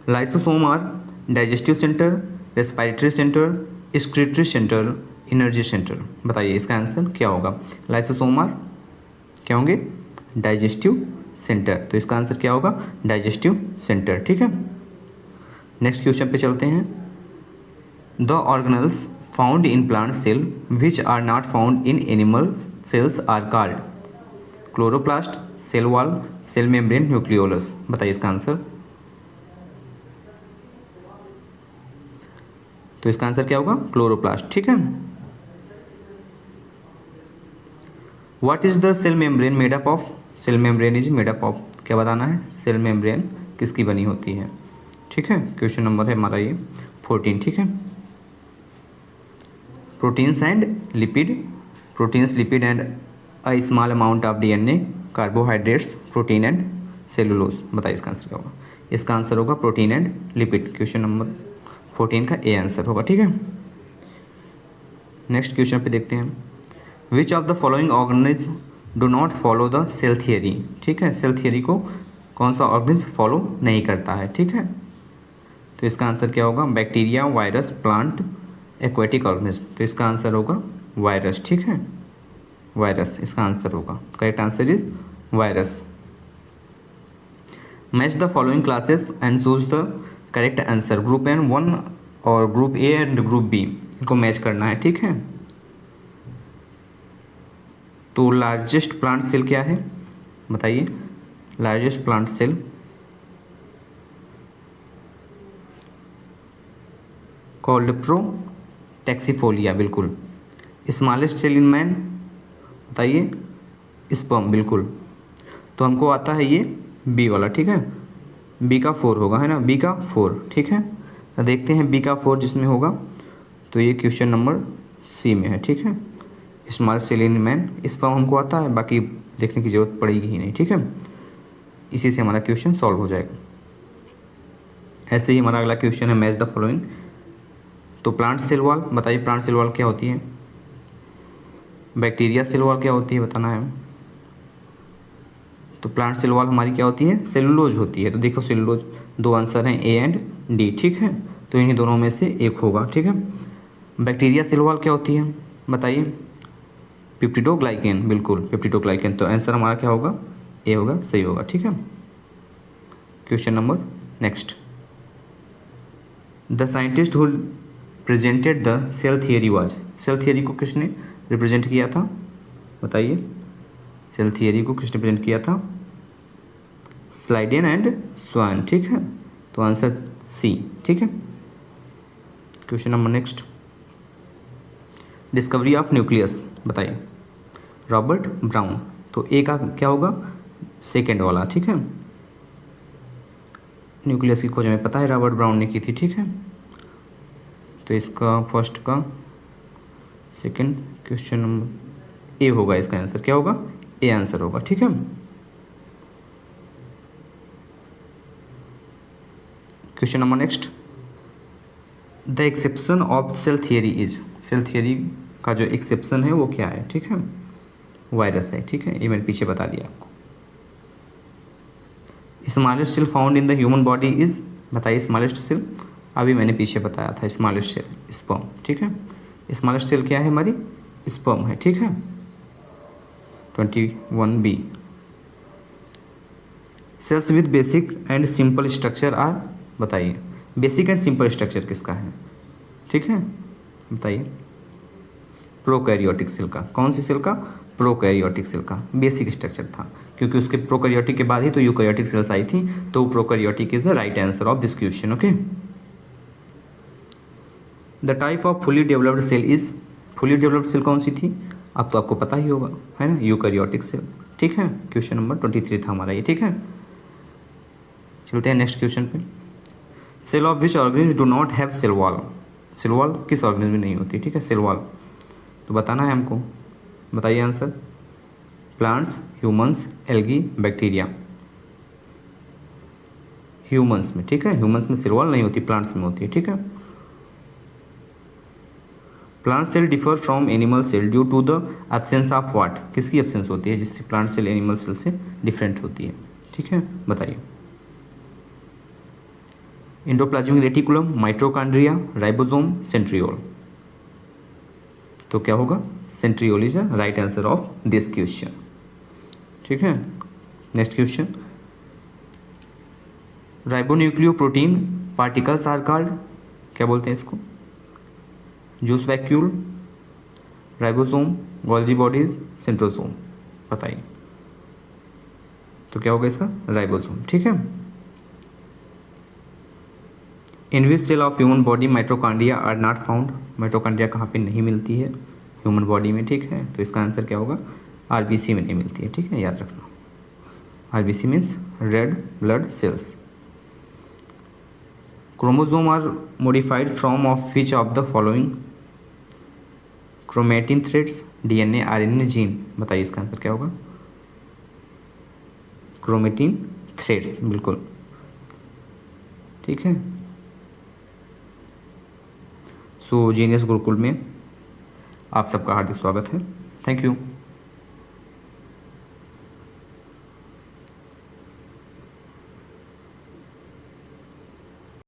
Lysosome are digestive centre, respiratory centre, excretory centre, energy centre. बताइए इसका answer क्या होगा। लाइसोसोम आर क्या होंगे, डाइजेस्टिव सेंटर, तो इसका आंसर क्या होगा, डाइजेस्टिव सेंटर। ठीक है, नेक्स्ट क्वेश्चन पे चलते हैं। The organelles found in plant cell which are not found in animal cells are called. Chloroplast, cell wall, cell membrane, nucleolus. बताइए इसका आंसर। तो इसका आंसर क्या होगा, क्लोरोप्लास्ट। ठीक है, what is the cell membrane made up of. Cell membrane is made up of, क्या बताना है, सेल मेम्ब्रेन किसकी बनी होती है। ठीक है, क्वेश्चन नंबर है हमारा ये 14। ठीक है, proteins and lipid, proteins, lipid and a small amount of DNA, carbohydrates, protein and cellulose. बताइए इसका आंसर क्या होगा। इसका आंसर होगा protein and lipid. Question number 14 का ए आंसर होगा। ठीक है, नेक्स्ट क्वेश्चन पे देखते हैं। Which of the following organism do not follow the cell theory. ठीक है, सेल थियरी को कौन सा ऑर्गेनिज्म फॉलो नहीं करता है। ठीक है, तो इसका आंसर क्या होगा, bacteria, virus, plant, aquatic organism. तो इसका आंसर होगा वायरस। ठीक है, वायरस इसका आंसर होगा। Correct answer is virus. Match the following classes and choose the correct answer. Group N 1 और group A and group B, इनको मैच करना है। ठीक है, तो लार्जेस्ट प्लांट सेल क्या है, बताइए। लार्जेस्ट प्लांट सेल कॉल्डप्रोटैक्सीफोलिया, बिल्कुल। स्मॉलेस्ट सेल इन मैन, बताइए, स्पर्म, बिल्कुल। तो हमको आता है ये बी वाला। ठीक है, बी का 4 होगा, है ना, बी का 4। ठीक है, तो देखते हैं बी का 4 जिसमें होगा, तो ये क्वेश्चन नंबर सी में है। ठीक है, small cell in man, sperm हमको आता है, बाकी देखने की जरूरत पड़ेगी ही नहीं। ठीक है, इसी से हमारा क्वेश्चन सॉल्व हो जाएगा। ऐसे ही हमारा अगला क्वेश्चन है मैच द फॉलोइंग। तो प्लांट सेल वॉल, बताइए प्लांट सेल वॉल क्या होती है। बैक्टीरिया सेल वॉल क्या होती है, बताना है। तो प्लांट सेल वॉल हमारी क्या होती है, सेलुलोज होती है। तो देखो सेलुलोज, दो आंसर हैं ए एंड डी। ठीक है, तो इन्हीं दोनों में से एक होगा। ठीक है, बैक्टीरिया सेल वॉल क्या होती है, बताइए। पेप्टिडोग्लाइकेन, बिल्कुल पेप्टिडोग्लाइकेन। तो आंसर हमारा क्या होगा, ए होगा, सही होगा। ठीक है, question number next. The scientist who presented the cell theory was. Cell theory को किसने रिप्रेजेंट किया था, बताइए। सेल थियरी को किसने प्रेजेंट किया था, स्लाइडेन एंड स्वान। ठीक है, तो आंसर सी। ठीक है, question number next. Discovery of nucleus, बताइए। रॉबर्ट ब्राउन, तो ए का क्या होगा, सेकेंड वाला। ठीक है, न्यूक्लियस की खोज हमें पता है रॉबर्ट ब्राउन ने की थी। ठीक है, तो इसका फर्स्ट का सेकेंड, क्वेश्चन नंबर ए होगा, इसका आंसर क्या होगा, ए आंसर होगा। ठीक है, question number next. The exception of cell theory is. Cell theory का जो एक्सेप्शन है वो क्या है, ठीक है, वायरस है। ठीक है, ये मैंने पीछे बता दिया आपको। Smallest cell found in the human body is, बताइए स्मॉलेस्ट सेल, अभी मैंने पीछे बताया था, स्मॉलेस्ट सेल स्पर्म। ठीक है, स्मॉलेस्ट सेल क्या है हमारी, स्पर्म है। ठीक है, 21B। Cells with basic and simple structure are, बताइए बेसिक एंड सिंपल स्ट्रक्चर किसका है, ठीक है, बताइए। प्रोकैरियोटिक सेल का, कौन सी सेल का, प्रोकैरियोटिक सेल का बेसिक स्ट्रक्चर था, क्योंकि उसके प्रोकैरियोटिक के बाद ही तो यूकैरियोटिक सेल्स आई थी, तो prokaryotic is the right answer of this question. Okay, the type of fully developed cell is, fully developed cell कौन सी थी, अब तो आपको पता ही होगा, है ना, यूकैरियोटिक सेल। ठीक है, क्वेश्चन नंबर 23 था हमारा ये। ठीक है, चलते हैं नेक्स्ट क्वेश्चन पे। Cell of which organism do not have cell wall. Cell wall किस ऑर्गेनिज्म में नहीं होती, ठीक है, सेल वॉल तो बताना है हमको, बताइए answer. Plants, humans, algae, bacteria. Humans में, ठीक है, ह्यूमंस में सेल वॉल नहीं होती, प्लांट्स में होती है। ठीक है, plant cell differ from animal cell due to the absence of what, किसकी एब्सेंस होती है जिससे प्लांट सेल एनिमल सेल से डिफरेंट होती है, ठीक है, बताइए। Endoplasmic reticulum, mitochondria, ribosome, centriole. तो क्या होगा, centriole is the right answer of this question. ठीक है, next question, ribonucleoprotein particles are called, क्या बोलते हैं इसको, juice vacuole, ribosome, Golgi bodies, centrosome, बताइए। तो क्या होगा इसका, राइबोसोम। ठीक है, in which cell of human body mitochondria are not found, mitochondria कहाँ पे नहीं मिलती है ह्यूमन बॉडी में। ठीक है, तो इसका आंसर क्या होगा, आरबीसी में नहीं मिलती है। ठीक है, याद रखना, RBC means red blood cells. Chromosome are modified from of which of the following, chromatin threads, DNA, RNA, gene, बताइए इसका आंसर क्या होगा, क्रोमेटिन थ्रेड्स, बिल्कुल। ठीक है, सो जीनियस गुरुकुल में आप सबका हार्दिक स्वागत है। Thank you.